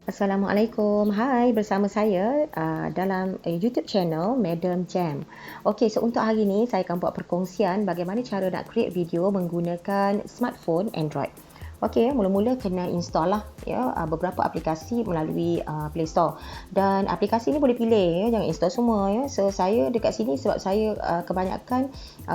Assalamualaikum. Hai, bersama saya dalam YouTube channel Madam Jam. Okey, so untuk hari ini saya akan buat perkongsian bagaimana cara nak create video menggunakan smartphone Android. Okey, mula-mula kena install lah ya beberapa aplikasi melalui Play Store. Dan aplikasi ni boleh pilih ya, jangan install semua ya. So saya dekat sini sebab saya kebanyakan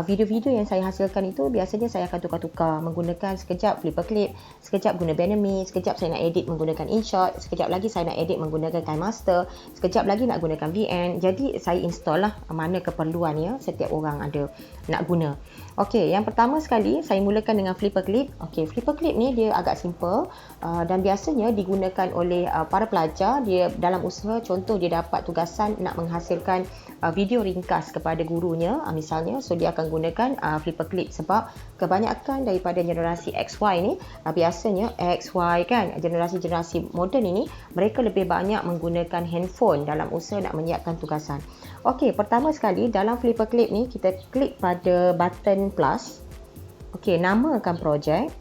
video-video yang saya hasilkan itu biasanya saya akan tukar-tukar menggunakan sekejap Flipper Clip, sekejap guna Benami, sekejap saya nak edit menggunakan InShot, sekejap lagi saya nak edit menggunakan KineMaster, sekejap lagi nak gunakan VN. Jadi saya install lah mana keperluan ya setiap orang ada nak guna. Okey, yang pertama sekali saya mulakan dengan Flipper Clip. Okey, Flipper Clip ni dia agak simple dan biasanya digunakan oleh para pelajar. Dia dalam usaha, contoh dia dapat tugasan nak menghasilkan video ringkas kepada gurunya misalnya, so dia akan gunakan Flipper Clip sebab kebanyakan daripada generasi XY ni biasanya XY kan, generasi-generasi moden ini mereka lebih banyak menggunakan handphone dalam usaha nak menyiapkan tugasan. Okey, pertama sekali dalam Flipper Clip ni kita klik pada button plus. Okey, namakan projek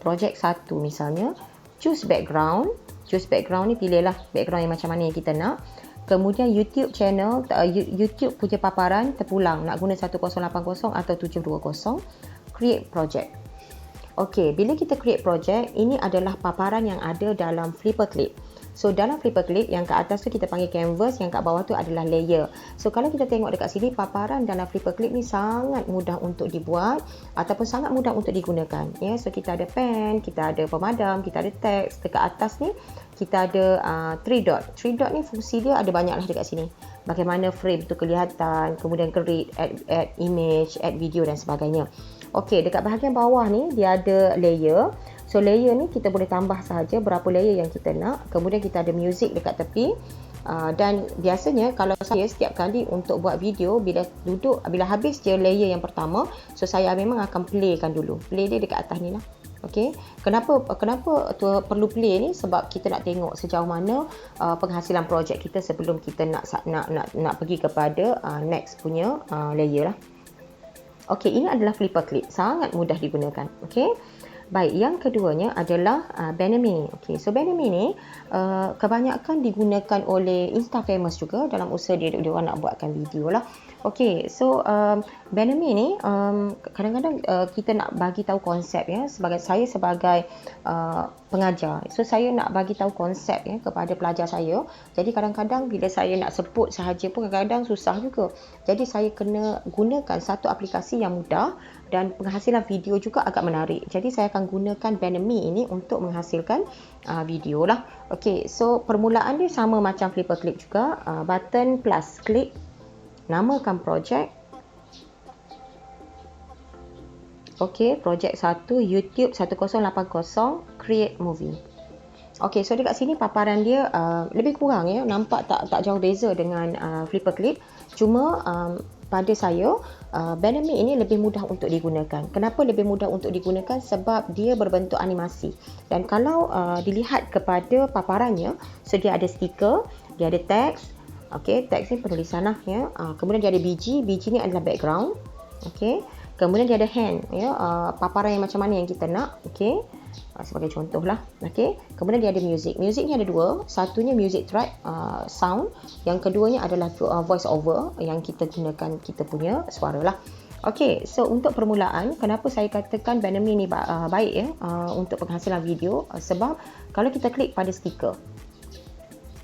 1 misalnya, choose background ni pilihlah background yang macam mana yang kita nak. Kemudian YouTube channel, YouTube punya paparan terpulang nak guna 1080 atau 720. Create project. Okey, bila kita create project, ini adalah paparan yang ada dalam Flipper Clip. So dalam Flipper Clip yang kat atas tu kita panggil canvas, yang kat bawah tu adalah layer. So kalau kita tengok dekat sini, paparan dalam Flipper Clip ni sangat mudah untuk dibuat ataupun sangat mudah untuk digunakan. Ya, so kita ada pen, kita ada pemadam, kita ada teks. Dekat atas ni kita ada 3 dot. 3 dot ni fungsi dia ada banyak lah dekat sini. Bagaimana frame tu kelihatan, kemudian create, add image, add video dan sebagainya. Okey, dekat bahagian bawah ni dia ada layer. So layer ni kita boleh tambah sahaja berapa layer yang kita nak. Kemudian kita ada music dekat tepi. Dan biasanya kalau saya setiap kali untuk buat video, bila habis je layer yang pertama, so saya memang akan playkan dulu. Play dia dekat atas ni lah. Okey. Kenapa perlu play ni? Sebab kita nak tengok sejauh mana penghasilan projek kita sebelum kita nak pergi kepada next punya layer lah. Okey, ini adalah Flipper Clip. Sangat mudah digunakan. Okey. Baik, yang keduanya adalah Benami. Okey, so Benami ni kebanyakan digunakan oleh Insta-famous juga dalam usaha dia orang nak buatkan video lah. Okey, so Benami ni kadang-kadang kita nak bagi tahu konsep ya, saya sebagai pengajar. So saya nak bagi tahu konsep ya kepada pelajar saya. Jadi kadang-kadang bila saya nak sebut sahaja pun kadang-kadang susah juga. Jadi saya kena gunakan satu aplikasi yang mudah dan penghasilan video juga agak menarik. Jadi saya akan gunakan Benami ini untuk menghasilkan video lah. Okey, so permulaan dia sama macam Flipper Clip juga. Button plus, klik, namakan projek. Okey, projek 1 YouTube 1080, create movie. Okey, so dekat sini paparan dia lebih kurang ya, nampak tak jauh beza dengan Flipper Clip. Cuma pada saya Benami ini lebih mudah untuk digunakan. Kenapa lebih mudah untuk digunakan? Sebab dia berbentuk animasi. Dan kalau dilihat kepada paparannya, so dia ada stiker, dia ada teks. Okey, teks ni penulisan lah ya. Kemudian dia ada biji ni adalah background. Okey. Kemudian dia ada hand ya, paparan yang macam mana yang kita nak. Okey. Sebagai contoh lah. Okey. Kemudian dia ada music. Music ni ada dua. Satunya music track, sound. Yang keduanya adalah voice over yang kita gunakan kita punya suara lah. Okey, so untuk permulaan, kenapa saya katakan Benami ni baik ya untuk penghasilan video? Sebab kalau kita klik pada stiker,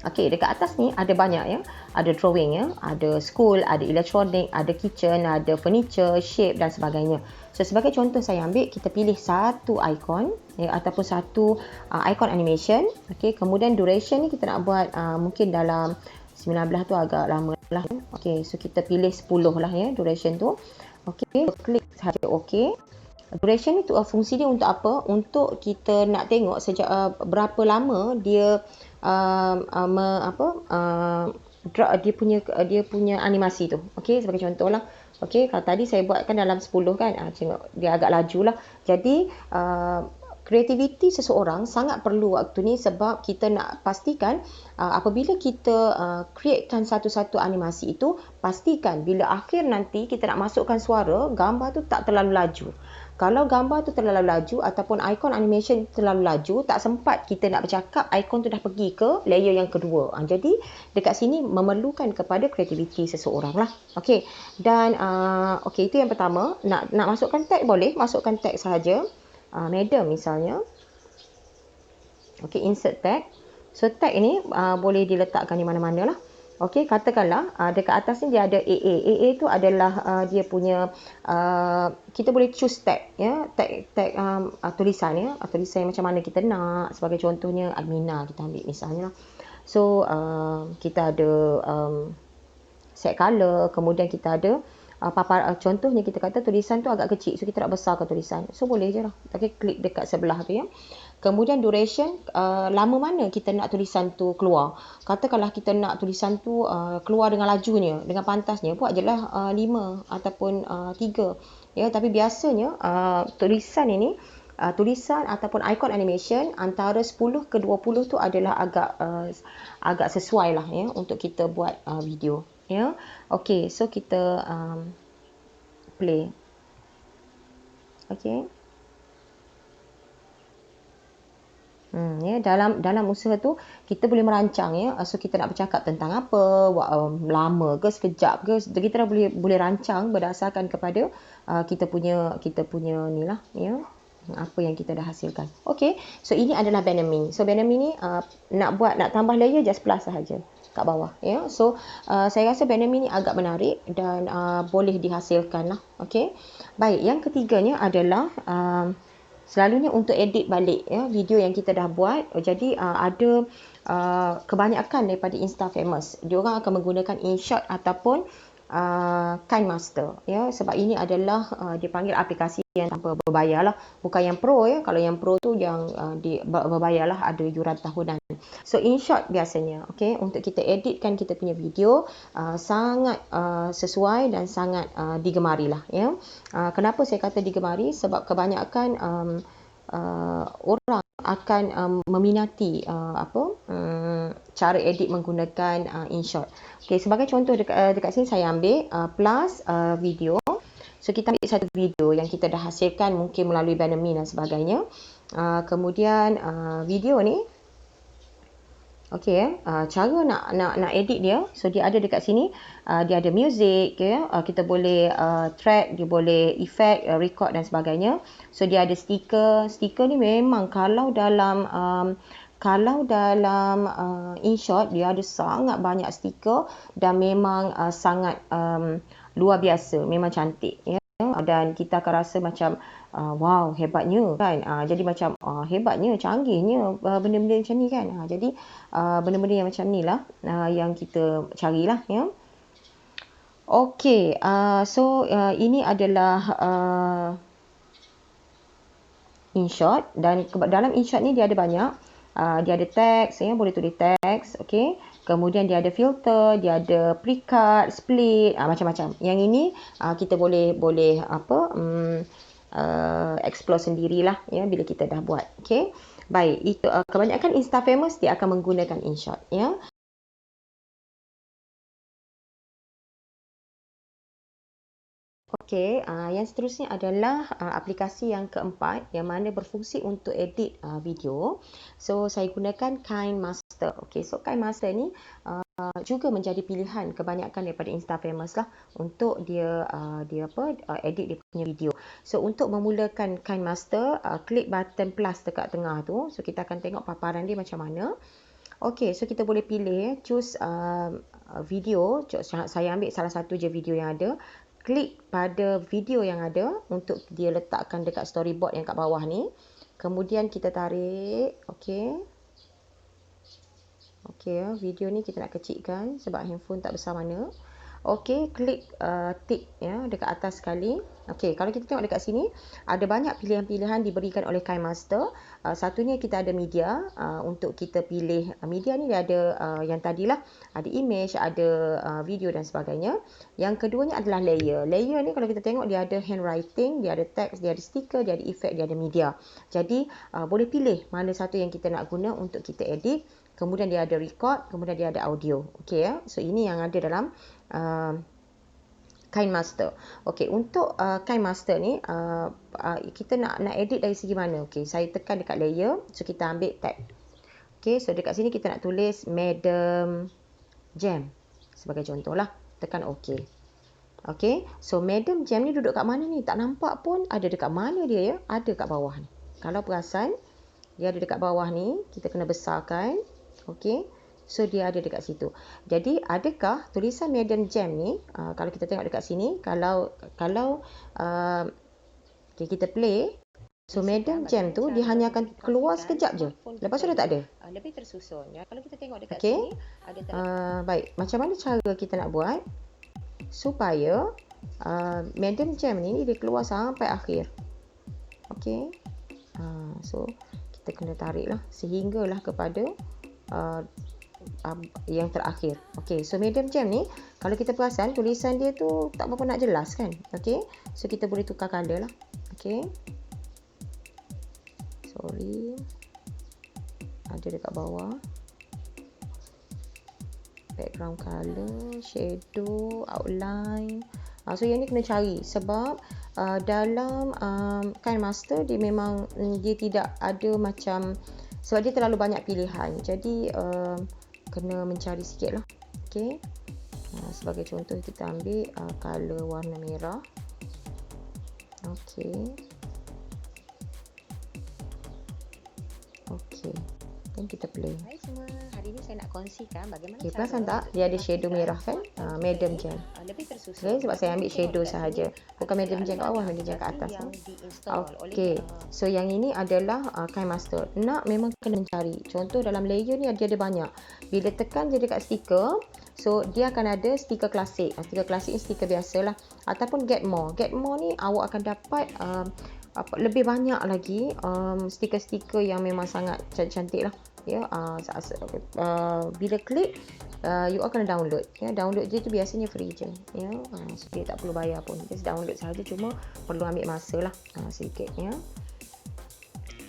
okey, dekat atas ni ada banyak ya. Ada drawing ya, ada school, ada electronic, ada kitchen, ada furniture, shape dan sebagainya. So sebagai contoh saya ambil, kita pilih satu ikon ya, ataupun satu ikon animation. Okey, kemudian duration ni kita nak buat mungkin dalam 19 tu agak lama lah. Okey, so kita pilih 10 lah ya duration tu. Okey, klik sahaja okey. Duration ni tu fungsi dia untuk apa? Untuk kita nak tengok sejak berapa lama dia dia punya animasi tu. Okey, sebagai contoh lah. Okey, kalau tadi saya buatkan dalam 10 kan, tengok dia agak laju lah. Jadi kreativiti seseorang sangat perlu waktu ni sebab kita nak pastikan apabila kita createkan satu-satu animasi itu, pastikan bila akhir nanti kita nak masukkan suara, gambar tu tak terlalu laju. Kalau gambar tu terlalu laju ataupun ikon animation terlalu laju, tak sempat kita nak bercakap, ikon tu dah pergi ke layer yang kedua. Jadi dekat sini memerlukan kepada kreativiti seseorang lah. Okey. Dan okey, itu yang pertama. Nak masukkan tag boleh, masukkan tag sahaja. Madam misalnya. Okey, insert tag. So tag ini boleh diletakkan di mana-mana lah. Okey, katakanlah dekat atas ni dia ada AA. AA tu adalah dia punya kita boleh choose tag ya, tag tulisan ya, tulisan yang macam mana kita nak. Sebagai contohnya Admina kita ambil misalnya. So kita ada set color, kemudian kita ada contohnya kita kata tulisan tu agak kecil, so kita nak besarkan tulisan. So boleh je lah. Okey, klik dekat sebelah tu ya. Kemudian duration, lama mana kita nak tulisan tu keluar. Katakanlah kita nak tulisan tu keluar dengan lajunya, dengan pantasnya, buat je lah 5 ataupun 3. Ya, tapi biasanya tulisan ini, tulisan ataupun ikon animation antara 10 ke 20 tu adalah agak sesuai lah ya untuk kita buat video. Ya, okey, so kita play. Okey. Ya, dalam usaha tu kita boleh merancang ya. So kita nak bercakap tentang apa, lama ke sekejap ke, kita dah boleh rancang berdasarkan kepada kita punya ni lah ya, apa yang kita dah hasilkan. Okey, so ini adalah Benami. So Benami ni nak tambah layer just plus sahaja kat bawah ya. So saya rasa Benami ni agak menarik dan boleh dihasilkan lah. Okey. Baik, yang ketiganya adalah selalunya untuk edit balik ya video yang kita dah buat. Jadi ada kebanyakan daripada Instafamous, diorang akan menggunakan InShot ataupun KineMaster ya, sebab ini adalah dipanggil aplikasi yang tanpa berbayar lah, bukan yang pro ya. Kalau yang pro tu yang berbayar lah, ada yuran tahunan. So InShot biasanya untuk kita editkan kita punya video sangat sesuai dan sangat digemari lah ya. Kenapa saya kata digemari? Sebab kebanyakan orang akan meminati cara edit menggunakan InShot. Okey, sebagai contoh dekat sini saya ambil plus video. So kita ambil satu video yang kita dah hasilkan mungkin melalui Benami dan sebagainya. Kemudian video ni cara nak edit dia. So dia ada dekat sini, dia ada music ya, kita boleh track, dia boleh effect, record dan sebagainya. So dia ada stiker. Stiker ni memang kalau dalam InShot dia ada sangat banyak stiker dan memang sangat luar biasa, memang cantik ya. Dan kita akan rasa macam wow, hebatnya kan. Jadi macam hebatnya, canggihnya benda-benda macam ni kan. Jadi benda-benda yang macam ni lah yang kita carilah ya. Okey, so ini adalah InShot, dan dalam InShot ni dia ada banyak. Dia ada teks ya, boleh tulis teks. Okey. Kemudian dia ada filter, dia ada precut, split, macam-macam. Yang ini kita boleh explore sendirilah ya bila kita dah buat. Okey. Baik, itu kebanyakan Instafamous dia akan menggunakan InShot ya. Okey, yang seterusnya adalah aplikasi yang keempat yang mana berfungsi untuk edit video. So saya gunakan KineMaster. Okey, so KineMaster ni juga menjadi pilihan kebanyakan daripada Instafamous lah untuk dia edit dia punya video. So untuk memulakan KineMaster, klik button plus dekat tengah tu. So kita akan tengok paparan dia macam mana. Okey, so kita boleh pilih choose video. Saya ambil salah satu je video yang ada. Klik pada video yang ada untuk dia letakkan dekat storyboard yang kat bawah ni. Kemudian kita tarik. Okey. Okey, video ni kita nak kecilkan sebab handphone tak besar mana. Okey, klik tick ya dekat atas sekali. Okey, kalau kita tengok dekat sini ada banyak pilihan-pilihan diberikan oleh KineMaster. Satunya kita ada media, untuk kita pilih media ni dia ada yang tadilah, ada image, ada video dan sebagainya. Yang keduanya adalah layer. Layer ni kalau kita tengok dia ada handwriting, dia ada teks, dia ada stiker, dia ada effect, dia ada media. Jadi boleh pilih mana satu yang kita nak guna untuk kita edit. Kemudian dia ada record, kemudian dia ada audio. Okey ya. So ini yang ada dalam KineMaster. Okey, untuk KineMaster ni kita nak edit dari segi mana? Okey, saya tekan dekat layer, so kita ambil tab. Okey, so dekat sini kita nak tulis Madam Jam sebagai contohlah. Tekan OK. Okey, so Madam Jam ni duduk kat mana ni? Tak nampak pun. Ada dekat mana dia ya? Ada kat bawah ni. Kalau perasan, dia ada dekat bawah ni. Kita kena besarkan. Okey, so dia ada dekat situ. Jadi adakah tulisan Madam Jam ni, kalau kita tengok dekat sini, kalau okay, kita play, so Madam Jam tu dia hanya akan keluar sekejap je. Lepas tu dah tak ada. Lebih tersusun ya. Kalau kita tengok dekat Okey. sini ada Baik, macam mana cara kita nak buat supaya Madam Jam ni dia keluar sampai akhir. Okey. So kita kena tariklah sehinggalah kepada yang terakhir. Okey, so Madam Jam ni kalau kita perasan tulisan dia tu tak berapa nak jelas kan. Okey, so kita boleh tukar color lah. Okey, sorry, ada dekat bawah background color, shadow, outline. So yang ni kena cari sebab dalam KineMaster dia memang dia tidak ada macam, sebab dia terlalu banyak pilihan. Jadi kena mencari sikit lah. Okay. Sebagai contoh kita ambil color warna merah. Okay. Okay. Dan kita play. Hai semua, hari ini saya nak kongsikan bagaimana okay, perasan tak? Dia ada shadow merah kan? Madam Jam. Lebih tersusun. Okay, sebab saya ambil shadow sahaja. Bukan Madam Jam kat bawah, Madam Jam kat atas. Okay, so yang ini adalah KineMaster. Nak memang kena mencari. Contoh dalam layer ni dia ada banyak. Bila tekan je dekat stiker, so dia akan ada stiker klasik. Stiker klasik ni stiker biasalah. Ataupun get more. Get more ni awak akan dapat lebih banyak lagi stiker-stiker yang memang sangat cantik lah ya. Bila klik you all kena download ya. Download je tu biasanya free je ya. So dia tak perlu bayar pun, just download sahaja, cuma perlu ambil masa lah sedikit ya.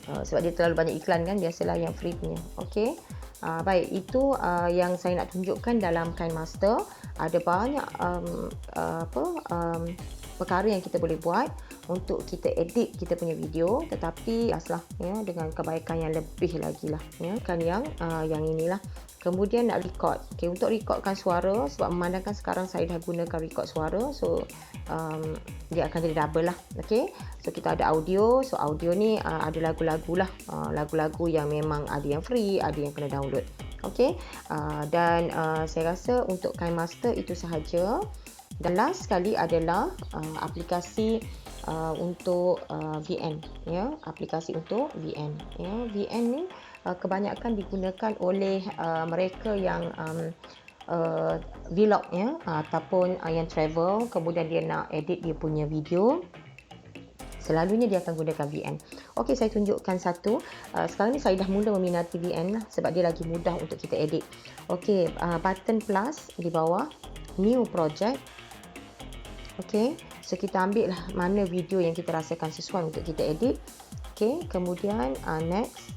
Sebab dia terlalu banyak iklan kan, biasalah yang free punya. Okey. Baik, itu yang saya nak tunjukkan dalam KineMaster. Ada banyak perkara yang kita boleh buat untuk kita edit kita punya video, tetapi aslah ya, dengan kebaikan yang lebih lagi lah ya, kan yang inilah. Kemudian nak record. Okay, untuk recordkan suara, sebab memandangkan sekarang saya dah gunakan record suara, so dia akan jadi double lah. Okay, so kita ada audio. So audio ni ada lagu-lagu lah, lagu-lagu yang memang ada yang free, ada yang kena download. Okay, dan saya rasa untuk KineMaster itu sahaja. Dan last sekali adalah aplikasi untuk VN ya, aplikasi untuk VN ya. VN ni kebanyakan digunakan oleh mereka yang vlog ya, ataupun yang travel, kemudian dia nak edit dia punya video, selalunya dia akan gunakan VN. Okey, saya tunjukkan satu. Sekarang ni saya dah mula meminati VN lah, sebab dia lagi mudah untuk kita edit. Okey, button plus di bawah, new project. Okey, so kita ambil lah mana video yang kita rasakan sesuai untuk kita edit. Okey, kemudian next.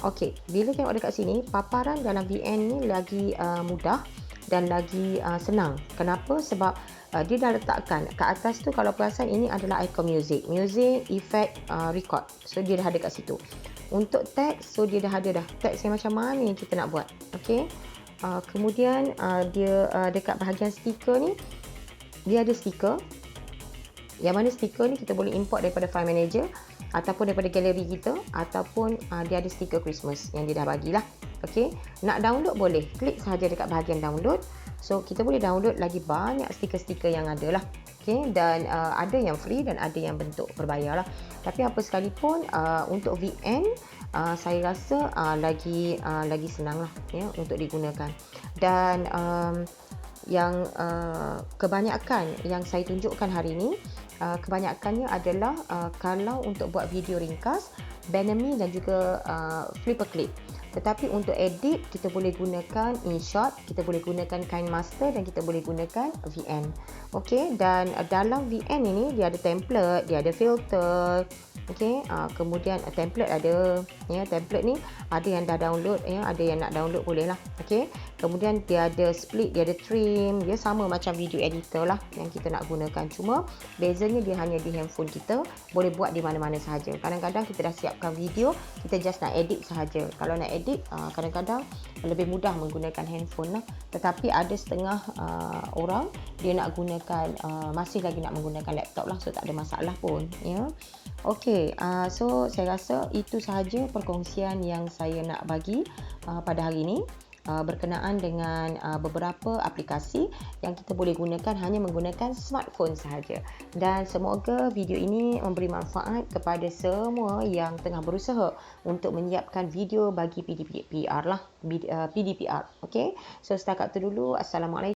Okey, bila tengok dekat sini, paparan dalam VN ni lagi mudah dan lagi senang. Kenapa? Sebab dia dah letakkan kat atas tu, kalau perasan ini adalah icon music, effect, record. So dia dah ada kat situ. Untuk text, so dia dah ada dah text yang macam mana yang kita nak buat. Okey. Kemudian dia dekat bahagian stiker ni, dia ada stiker. Yang mana stiker ni kita boleh import daripada file manager ataupun daripada galeri kita, ataupun dia ada stiker Christmas yang dia dah bagilah. Okey, nak download boleh klik sahaja dekat bahagian download. So kita boleh download lagi banyak stiker-stiker yang ada lah. Okey, dan ada yang free dan ada yang bentuk berbayar lah. Tapi apa sekalipun untuk VN saya rasa lagi senang lah ya untuk digunakan. Dan yang kebanyakan yang saya tunjukkan hari ini, kebanyakannya adalah kalau untuk buat video ringkas, Benami dan juga Flipper Clip. Tetapi untuk edit, kita boleh gunakan InShot, kita boleh gunakan KineMaster dan kita boleh gunakan VN. Okey, dan dalam VN ini dia ada template, dia ada filter, Okey, kemudian template ada, ya. Template ni ada yang dah download, ya, ada yang nak download boleh lah. Okey. Kemudian dia ada split, dia ada trim, dia sama macam video editor lah yang kita nak gunakan. Cuma bezanya dia hanya di handphone kita, boleh buat di mana-mana sahaja. Kadang-kadang kita dah siapkan video, kita just nak edit sahaja. Kalau nak edit, kadang-kadang lebih mudah menggunakan handphone lah. Tetapi ada setengah orang dia nak gunakan, masih lagi nak menggunakan laptop lah, so tak ada masalah pun, ya. Okey, so saya rasa itu sahaja perkongsian yang saya nak bagi pada hari ini. Berkenaan dengan beberapa aplikasi yang kita boleh gunakan hanya menggunakan smartphone sahaja. Dan semoga video ini memberi manfaat kepada semua yang tengah berusaha untuk menyiapkan video bagi PDPR lah, PDPR. Okey. So setakat itu dulu. Assalamualaikum.